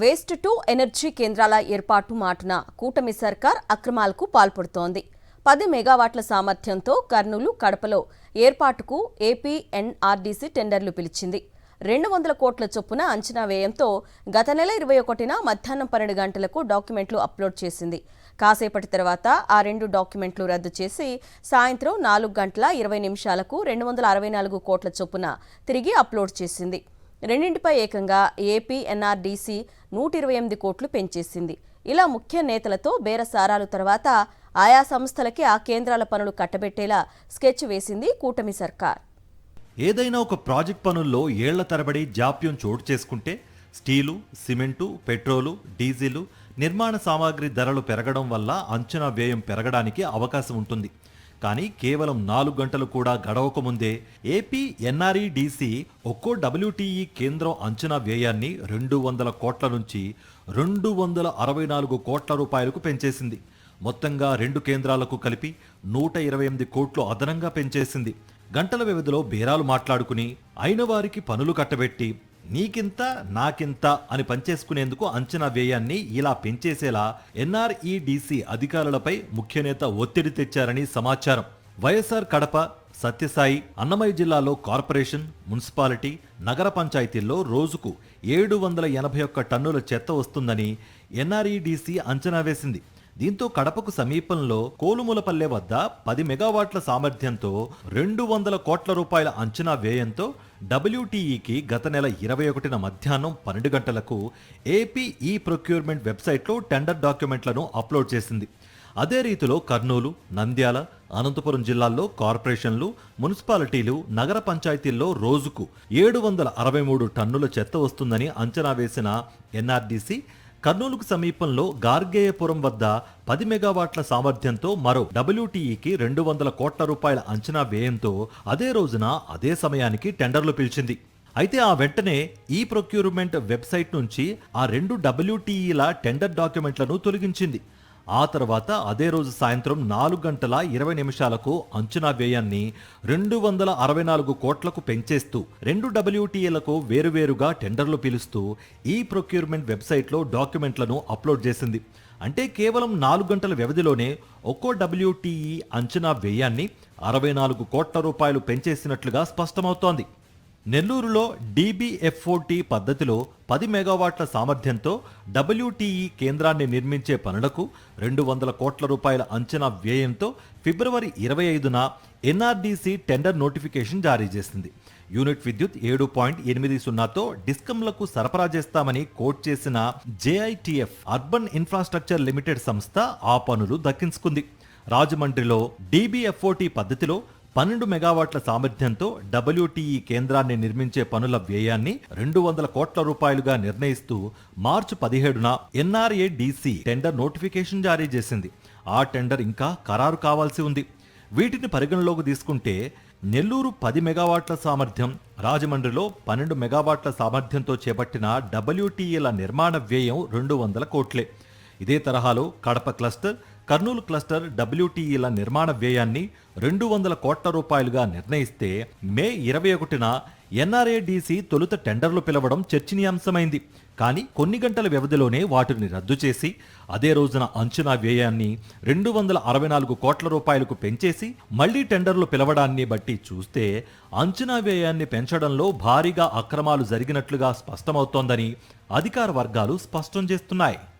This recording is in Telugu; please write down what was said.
వేస్ట్ టు ఎనర్జీ కేంద్రాల ఏర్పాటు మాటున కూటమి సర్కార్ అక్రమాలకు పాల్పడుతోంది. 10 మెగావాట్ల సామర్థ్యంతో కర్నూలు, కడపలో ఏర్పాటుకు ఏపీ ఎన్ఆర్డీసీ టెండర్లు పిలిచింది. 200 కోట్ల చొప్పున అంచనా వ్యయంతో గత నెల 21న మధ్యాహ్నం 12 గంటలకు డాక్యుమెంట్లు అప్లోడ్ చేసింది. కాసేపటి తర్వాత ఆ 2 డాక్యుమెంట్లు రద్దు చేసి సాయంత్రం 4 గంటల 20 నిమిషాలకు 264 కోట్ల చొప్పున తిరిగి అప్లోడ్ చేసింది. రెండింటిపై ఏకంగా ఏపీ ఎన్ఆర్డీసీ 128 కోట్లు పెంచేసింది. ఇలా ముఖ్య నేతలతో బేరసారాలు తర్వాత ఆయా సంస్థలకి ఆ కేంద్రాల పనులు కట్టబెట్టేలా స్కెచ్ వేసింది కూటమి సర్కార్. ఏదైనా ఒక ప్రాజెక్ట్ పనుల్లో ఏళ్ల తరబడి జాప్యం చోటు చేసుకుంటే స్టీలు, సిమెంటు, పెట్రోలు, డీజిలు, నిర్మాణ సామాగ్రి ధరలు పెరగడం వల్ల అంచనా వ్యయం పెరగడానికి అవకాశం ఉంటుంది. కానీ కేవలం 4 గంటలు కూడా గడవకముందే ఏపీ ఎన్ఆర్ఈడీసీ ఒక్కో డబ్ల్యూటీఈ కేంద్రం అంచనా వ్యయాన్ని 200 కోట్ల నుంచి 264 కోట్ల రూపాయలకు పెంచేసింది. మొత్తంగా 2 కేంద్రాలకు కలిపి 128 కోట్లు అదనంగా పెంచేసింది. గంటల వ్యవధిలో బేరాలు మాట్లాడుకుని అయిన వారికి పనులు కట్టబెట్టి నీకింత నాకింత అని పనిచేసుకునేందుకు అంచనా వ్యయాన్ని ఇలా పెంచేసేలా ఎన్ఆర్ఈడీసీ అధికారులపై ముఖ్యనేత ఒత్తిడి తెచ్చారని సమాచారం. వైఎస్ఆర్ కడప, సత్యసాయి, అన్నమయ్య జిల్లాలో కార్పొరేషన్, మున్సిపాలిటీ, నగర పంచాయతీల్లో రోజుకు 781 టన్నుల చెత్త వస్తుందని ఎన్ఆర్ఈడీసీ అంచనా వేసింది. దీంతో కడపకు సమీపంలో కోలుములపల్లె వద్ద 10 మెగావాట్ల సామర్థ్యంతో 200 కోట్ల రూపాయల అంచనా వ్యయంతో డబ్ల్యూటీఈకి గత నెల 21న మధ్యాహ్నం 12 గంటలకు ఏపీ ఈ ప్రొక్యూర్మెంట్ వెబ్సైట్లో టెండర్ డాక్యుమెంట్లను అప్లోడ్ చేసింది. అదే రీతిలో కర్నూలు, నంద్యాల, అనంతపురం జిల్లాల్లో కార్పొరేషన్లు, మున్సిపాలిటీలు, నగర పంచాయతీల్లో రోజుకు 763 టన్నుల చెత్త వస్తుందని అంచనా వేసిన ఎన్ఆర్డీసీ కర్నూలుకు సమీపంలో గార్గేయపురం వద్ద 10 మెగావాట్ల సామర్థ్యంతో మరో డబ్ల్యూటీఈకి 200 కోట్ల రూపాయల అంచనా వ్యయంతో అదే రోజున అదే సమయానికి టెండర్లు పిలిచింది. అయితే ఆ వెంటనే ఈ ప్రొక్యూర్మెంట్ వెబ్సైట్ నుంచి ఆ 2 డబ్ల్యూటీఈల టెండర్ డాక్యుమెంట్లను తొలగించింది. ఆ తర్వాత అదే రోజు సాయంత్రం 4 గంటల 20 నిమిషాలకు అంచనా వ్యయాన్ని 264 కోట్లకు పెంచేస్తూ 2 డబ్ల్యూటీఏలకు వేరువేరుగా టెండర్లు పిలుస్తూ ఈ ప్రొక్యూర్మెంట్ వెబ్సైట్లో డాక్యుమెంట్లను అప్లోడ్ చేసింది. అంటే కేవలం 4 గంటల వ్యవధిలోనే ఒక్కో డబ్ల్యూటీఈ అంచనా వ్యయాన్ని 64 కోట్ల రూపాయలు పెంచేసినట్లుగా స్పష్టమవుతోంది. నెల్లూరులో డీబీఎఫ్ఓటీ పద్ధతిలో 10 మెగావాట్ల సామర్థ్యంతో డబ్ల్యూటీఈ కేంద్రాన్ని నిర్మించే పనులకు 200 కోట్ల రూపాయల అంచనా వ్యయంతో ఫిబ్రవరి 25న ఎన్ఆర్డీసీ టెండర్ నోటిఫికేషన్ జారీ చేసింది. యూనిట్ విద్యుత్ 7.80తో డిస్కంలకు సరఫరా చేస్తామని కోట్ చేసిన జేఐటీఎఫ్ అర్బన్ ఇన్ఫ్రాస్ట్రక్చర్ లిమిటెడ్ సంస్థ ఆ పనులు దక్కించుకుంది. రాజమండ్రిలో డీబీఎఫ్ఓటీ పద్ధతిలో 12 మెగావాట్ల సామర్థ్యంతో డబ్ల్యూటీఈ కేంద్రాన్ని నిర్మించే పనుల వ్యయాన్ని 200 కోట్ల రూపాయలుగా నిర్ణయిస్తూ మార్చి 17న ఎన్ఆర్ఏడీసీ టెండర్ నోటిఫికేషన్ జారీ చేసింది. ఆ టెండర్ ఇంకా ఖరారు కావాల్సి ఉంది. వీటిని పరిగణలోకి తీసుకుంటే నెల్లూరు 10 మెగావాట్ల సామర్థ్యం, రాజమండ్రిలో 12 మెగావాట్ల సామర్థ్యంతో చేపట్టిన డబ్ల్యూటీఈల నిర్మాణ వ్యయం 200 కోట్లే. ఇదే తరహాలో కడప క్లస్టర్, కర్నూలు క్లస్టర్ డబ్ల్యూటీఈల నిర్మాణ వ్యయాన్ని 200 కోట్ల రూపాయలుగా నిర్ణయిస్తే మే 21న ఎన్ఆర్ఏడీసీ తొలుత టెండర్లు పిలవడం చర్చనీయాంశమైంది. కానీ కొన్ని గంటల వ్యవధిలోనే వాటిని రద్దు చేసి అదే రోజున అంచనా వ్యయాన్ని 264 కోట్ల రూపాయలకు పెంచేసి మళ్లీ టెండర్లు పిలవడాన్ని బట్టి చూస్తే అంచనా వ్యయాన్ని పెంచడంలో భారీగా అక్రమాలు జరిగినట్లుగా స్పష్టమవుతోందని అధికార వర్గాలు స్పష్టం చేస్తున్నాయి.